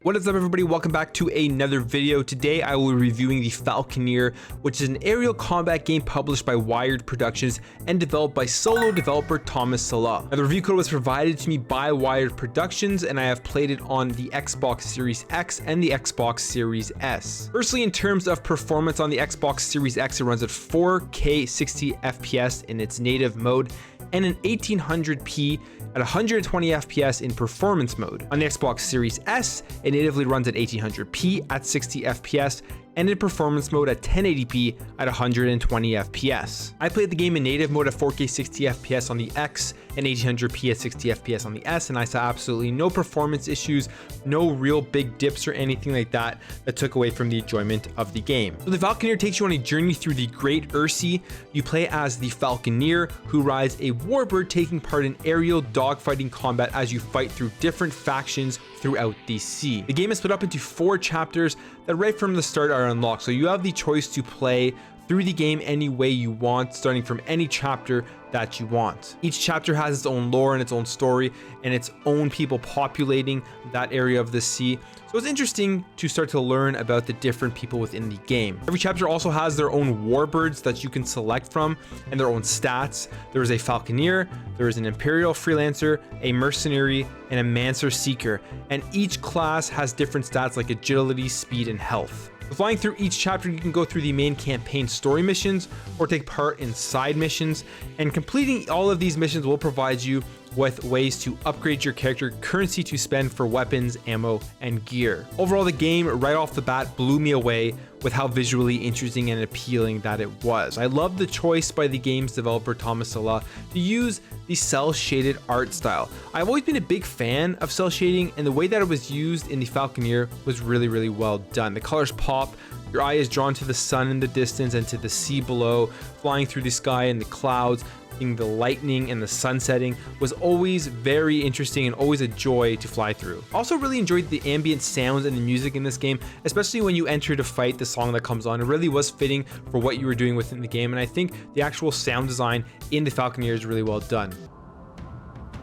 What is up, everybody? Welcome back to another video. Today I will be reviewing the Falconeer, which is an aerial combat game published by Wired Productions and developed by solo developer Thomas Salah. Now, the review code was provided to me by Wired Productions, and I have played it on the Xbox Series X and the Xbox Series S. Firstly, in terms of performance on the Xbox Series X, it runs at 4K 60 FPS in its native mode and an 1800p at 120 FPS in performance mode. On the Xbox Series S, it natively runs at 1800p at 60 FPS and in performance mode at 1080p at 120 FPS. I played the game in native mode at 4K 60 FPS on the X and 1800p at 60 FPS on the S, and I saw absolutely no performance issues, no real big dips or anything like that that took away from the enjoyment of the game. So the Falconeer takes you on a journey through the Great Ursi. You play as the Falconeer, who rides a warbird, taking part in aerial dogfighting combat as you fight through different factions throughout the sea. The game is split up into 4 chapters that right from the start are unlocked, so you have the choice to play through the game any way you want, starting from any chapter that you want. Each chapter has its own lore and its own story and its own people populating that area of the sea. So it's interesting to start to learn about the different people within the game. Every chapter also has their own warbirds that you can select from and their own stats. There is a Falconeer, there is an Imperial Freelancer, a Mercenary, and a Mancer Seeker. And each class has different stats like agility, speed, and health. Flying through each chapter, you can go through the main campaign story missions or take part in side missions, and completing all of these missions will provide you with ways to upgrade your character, currency to spend for weapons, ammo, and gear. Overall, the game right off the bat blew me away with how visually interesting and appealing that it was. I love the choice by the game's developer Thomas Salah to use the cell shaded art style. I've always been a big fan of cell shading, and the way that it was used in the Falconeer was really well done. The colors pop, your eye is drawn to the sun in the distance and to the sea below, flying through the sky and the clouds. The lightning and the sun setting was always very interesting and always a joy to fly through. Also really enjoyed the ambient sounds and the music in this game, especially when you enter to fight. The song that comes on, it really was fitting for what you were doing within the game, and I think the actual sound design in the Falconeer is really well done.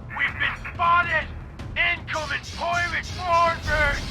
We've been spotted! Incoming pirate warbird!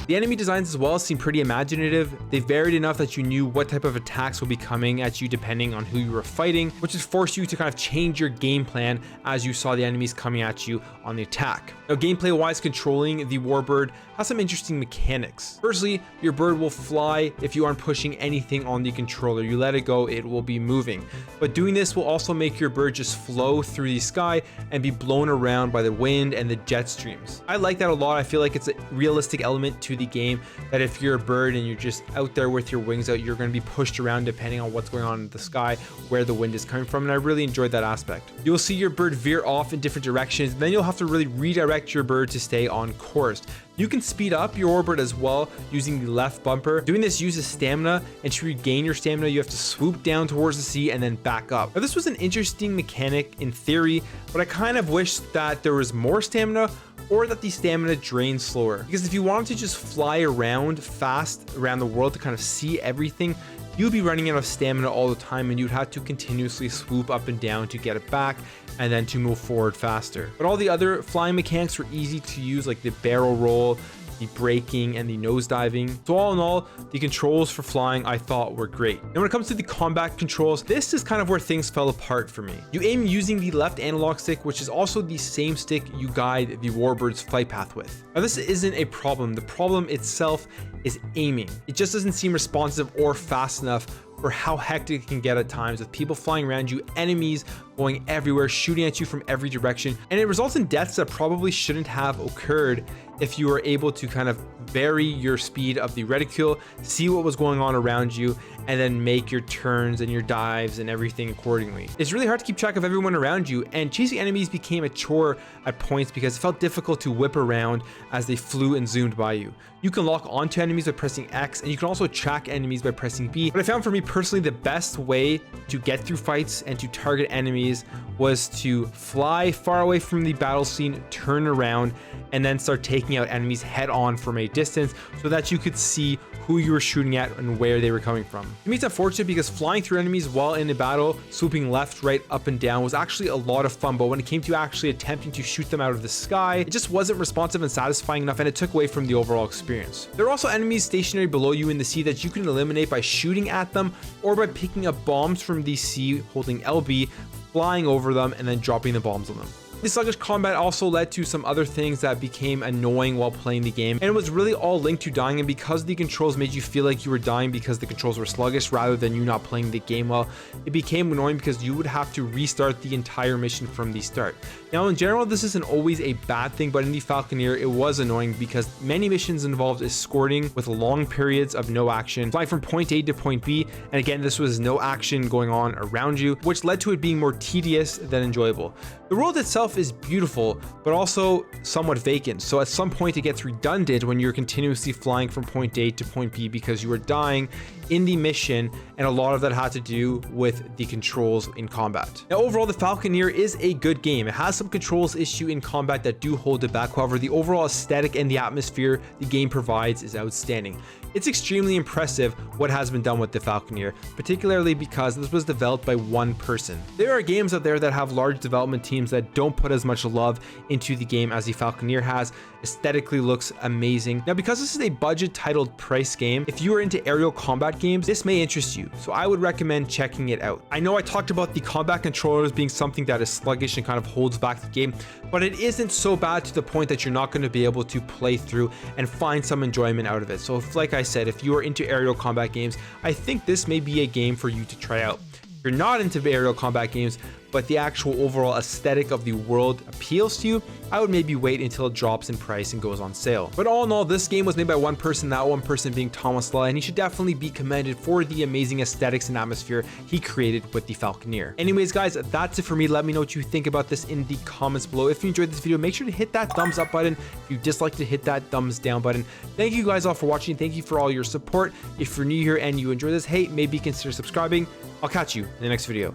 The enemy designs as well seem pretty imaginative. They varied enough that you knew what type of attacks would be coming at you depending on who you were fighting, which has forced you to kind of change your game plan as you saw the enemies coming at you on the attack. Now, gameplay wise, controlling the warbird has some interesting mechanics. Firstly, your bird will fly if you aren't pushing anything on the controller. You let it go, it will be moving. But doing this will also make your bird just flow through the sky and be blown around by the wind and the jet streams. I like that a lot. I feel like it's a realistic element to the game that if you're a bird and you're just out there with your wings out, you're going to be pushed around depending on what's going on in the sky, where the wind is coming from, and I really enjoyed that aspect. You will see your bird veer off in different directions, and then you'll have to really redirect your bird to stay on course. You can speed up your warbird as well using the left bumper. Doing this uses stamina, and to regain your stamina, you have to swoop down towards the sea and then back up. Now, this was an interesting mechanic in theory, but I kind of wish that there was more stamina or that the stamina drains slower. Because if you wanted to just fly around fast around the world to kind of see everything, you'd be running out of stamina all the time, and you'd have to continuously swoop up and down to get it back and then to move forward faster. But all the other flying mechanics were easy to use, like the barrel roll, the braking, and the nosediving. So all in all, the controls for flying I thought were great. And when it comes to the combat controls, this is kind of where things fell apart for me. You aim using the left analog stick, which is also the same stick you guide the warbird's flight path with. Now, this isn't a problem. The problem itself is aiming. It just doesn't seem responsive or fast enough for how hectic it can get at times, with people flying around you, enemies going everywhere, shooting at you from every direction, and it results in deaths that probably shouldn't have occurred if you were able to kind of vary your speed of the reticule, see what was going on around you, and then make your turns and your dives and everything accordingly. It's really hard to keep track of everyone around you, and chasing enemies became a chore at points because it felt difficult to whip around as they flew and zoomed by you. You can lock onto enemies by pressing X, and you can also track enemies by pressing B. But I found for me personally, the best way to get through fights and to target enemies was to fly far away from the battle scene, turn around, and then start taking out enemies head on from a distance so that you could see who you were shooting at and where they were coming from. To me, it's unfortunate because flying through enemies while in a battle, swooping left, right, up and down was actually a lot of fun, but when it came to actually attempting to shoot them out of the sky, it just wasn't responsive and satisfying enough, and it took away from the overall experience. There are also enemies stationary below you in the sea that you can eliminate by shooting at them or by picking up bombs from the sea, holding LB, flying over them, and then dropping the bombs on them. This sluggish combat also led to some other things that became annoying while playing the game, and it was really all linked to dying, and because the controls made you feel like you were dying because the controls were sluggish rather than you not playing the game well, it became annoying because you would have to restart the entire mission from the start. Now in general, this isn't always a bad thing, but in the Falconeer it was annoying because many missions involved escorting with long periods of no action, flying from point A to point B, and again this was no action going on around you, which led to it being more tedious than enjoyable. The world itself is beautiful, but also somewhat vacant, so at some point it gets redundant when you're continuously flying from point A to point B because you are dying in the mission, and a lot of that had to do with the controls in combat. Now overall, the Falconeer is a good game. It has some controls issue in combat that do hold it back. However, the overall aesthetic and the atmosphere the game provides is outstanding. It's extremely impressive what has been done with the Falconeer, particularly because this was developed by one person. There are games out there that have large development teams that don't put as much love into the game as the Falconeer has. Aesthetically looks amazing. Now because this is a budget titled price game, if you are into aerial combat games, this may interest you, so I would recommend checking it out. I know I talked about the combat controllers being something that is sluggish and kind of holds back the game, but it isn't so bad to the point that you're not going to be able to play through and find some enjoyment out of it. So like I said, if you are into aerial combat games, I think this may be a game for you to try out. If you're not into aerial combat games, but the actual overall aesthetic of the world appeals to you, I would maybe wait until it drops in price and goes on sale. But all in all, this game was made by one person, that one person being Thomas Law, and he should definitely be commended for the amazing aesthetics and atmosphere he created with the Falconeer. Anyways guys, that's it for me. Let me know what you think about this in the comments below. If you enjoyed this video, make sure to hit that thumbs up button. If you disliked it, hit that thumbs down button. Thank you guys all for watching. Thank you for all your support. If you're new here and you enjoy this, hey, maybe consider subscribing. I'll catch you in the next video.